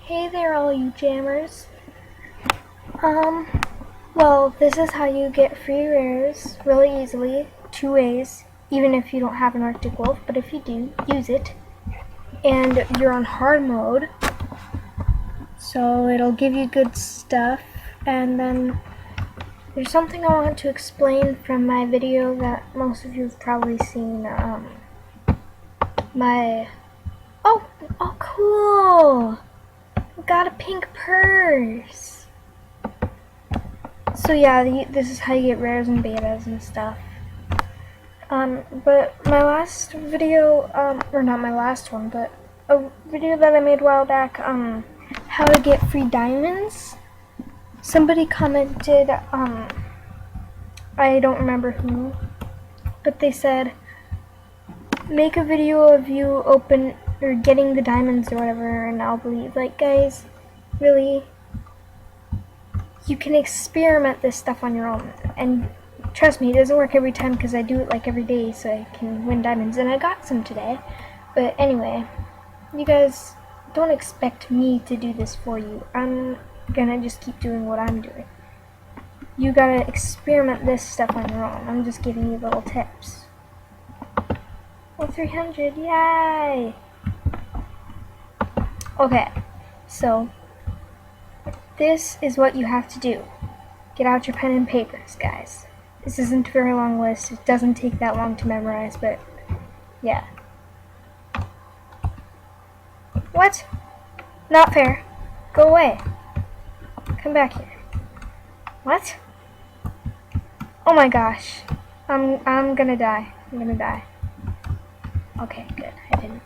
Hey there, all you jammers. Well, this is how you get free rares really easily, 2 ways, even if you don't have an Arctic Wolf, but if you do, use it. And you're on hard mode, so it'll give you good stuff. And then there's something I want to explain from my video that most of you have probably seen. Oh, cool! Got a pink purse. So yeah, this is how you get rares and betas and stuff. But my last video, or not my last one, but a video that I made a while back, how to get free diamonds. Somebody commented, I don't remember who, but they said, make a video of you open or getting the diamonds or whatever, and I'll believe. Like, guys, really, you can experiment this stuff on your own, and trust me, it doesn't work every time because I do it like every day so I can win diamonds, and I got some today. But anyway, you guys don't expect me to do this for you. I'm gonna just keep doing what I'm doing. You gotta experiment this stuff on your own. I'm just giving you little tips. Well, 300, yay! Okay, so this is what you have to do. Get out your pen and papers, guys. This isn't a very long list. It doesn't take that long to memorize, but yeah. What? Not fair. Go away. Come back here. What? Oh my gosh. I'm gonna die. I'm gonna die. Okay, good. I didn't.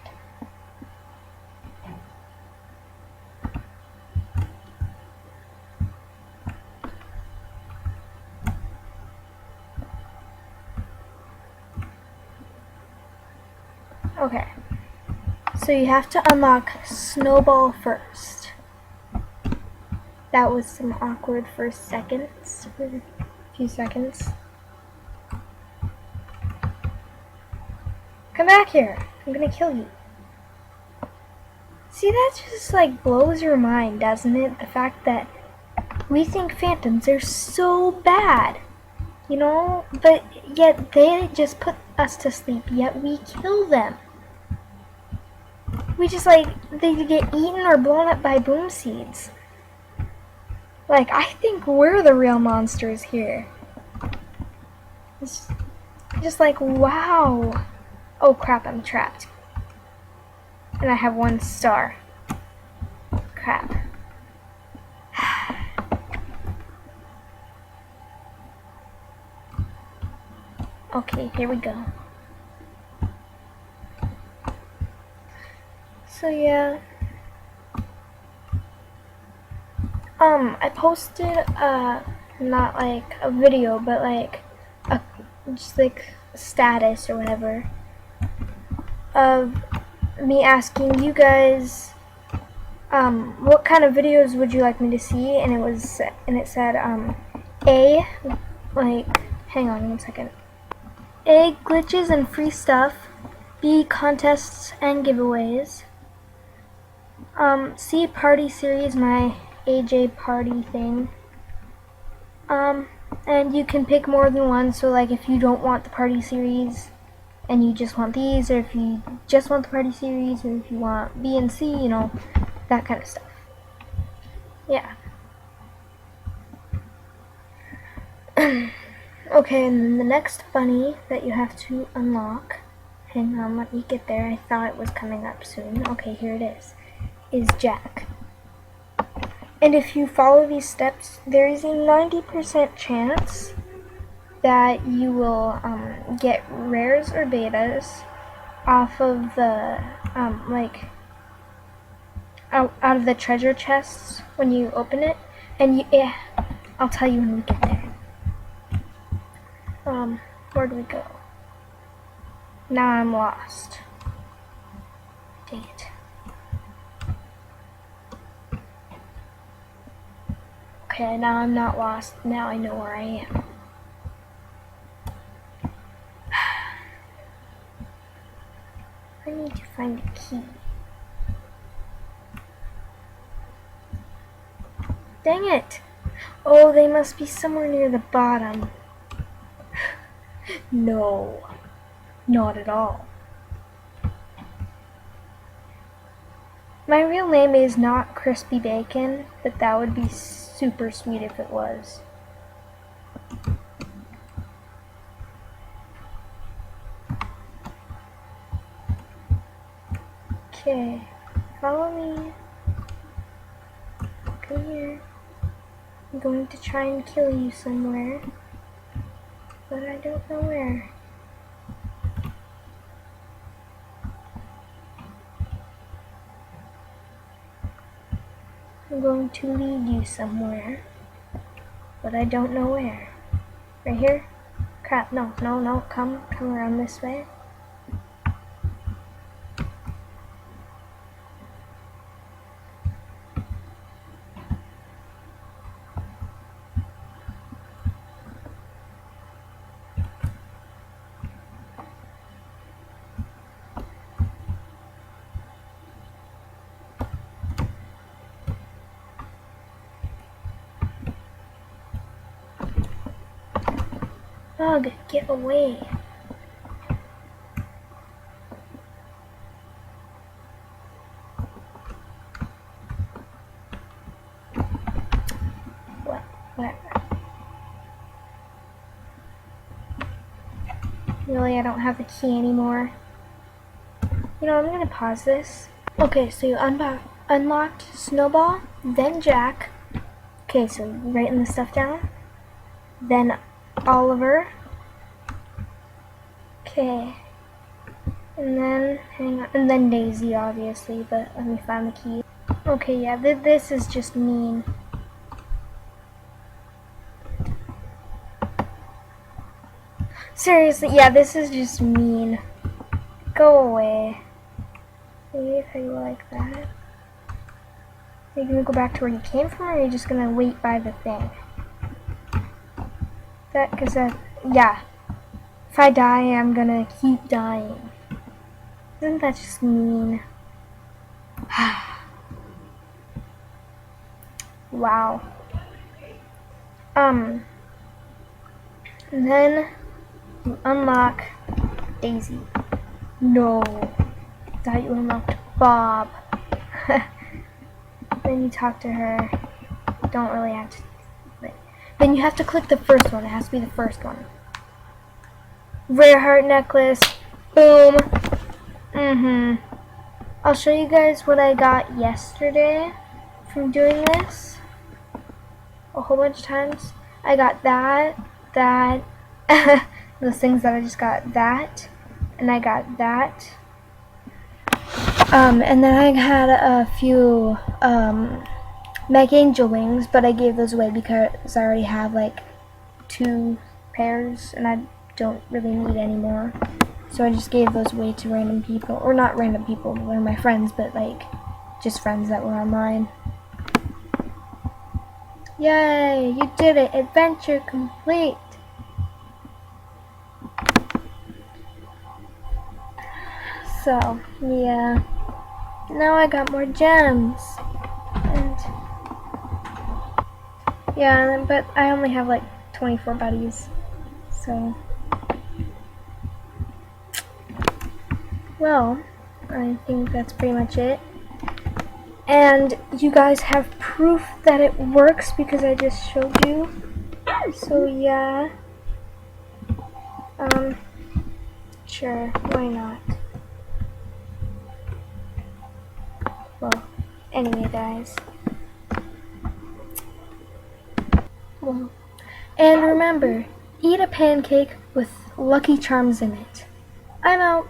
Okay. So you have to unlock Snowball first. That was some awkward first seconds. For a few seconds. Come back here. I'm gonna kill you. See, that just like blows your mind, doesn't it? The fact that we think phantoms are so bad. You know? But yet they just put us to sleep, yet we kill them. We just like, they get eaten or blown up by boom seeds. Like, I think we're the real monsters here. It's just like, wow. Oh crap, I'm trapped. And I have 1 star. Crap. Okay, here we go. So yeah. I posted, not like a video, but like, just like status or whatever, of me asking you guys, what kind of videos would you like me to see, and it said, A, like, hang on 1 second, A, glitches and free stuff, B, contests and giveaways, C, party series, my AJ party thing, and you can pick more than one, so like if you don't want the party series and you just want these, or if you just want the party series, or if you want B and C, you know, that kind of stuff. Yeah. Okay, and then the next bunny that you have to unlock, hang on, let me get there, I thought it was coming up soon. Okay, here it is Jack. And if you follow these steps, there is a 90% chance that you will get rares or betas off of the like out of the treasure chests when you open it, and I'll tell you when we get there. Where do we go? Now I'm lost. Dang it. Okay, now I'm not lost. Now I know where I am. I need to find a key. Dang it! Oh, they must be somewhere near the bottom. No, not at all. My real name is not Crispy Bacon, but that would be super sweet if it was. Okay, follow me. Come here. I'm going to try and kill you somewhere, but I don't know where. I'm going to lead you somewhere, but I don't know where. Right here? Crap, no, come around this way. Bug, get away. Whatever. Really, I don't have the key anymore. You know, I'm gonna pause this. Okay, so you unlocked Snowball, then Jack. Okay, so writing the stuff down. Then Oliver. Okay. And then, hang on, and then Daisy, obviously, but let me find the key. Okay, yeah, this is just mean. Seriously, yeah, this is just mean. Go away. Maybe if I go like that. Are you gonna go back to where you came from, or are you just gonna wait by the thing? Yeah. If I die, I'm gonna keep dying. Isn't that just mean? Wow. And then you unlock Daisy. No. Thought you unlocked Bob. Then you talk to her. Don't really have to. Then you have to click the first one. It has to be the first one. Rare heart necklace. Boom. I'll show you guys what I got yesterday from doing this a whole bunch of times. I got that, those things that I just got, that, and I got that. And then I had a few Mega Angel wings, but I gave those away because I already have like 2 pairs and I don't really need any more. So I just gave those away to random people, or not random people, they're my friends, but like just friends that were online. Yay, you did it, adventure complete. So, yeah, now I got more gems. And yeah, but I only have like 24 buddies, so. Well, I think that's pretty much it. And you guys have proof that it works because I just showed you. So yeah. Sure, why not? Well, anyway guys. Well, and remember, eat a pancake with Lucky Charms in it. I'm out.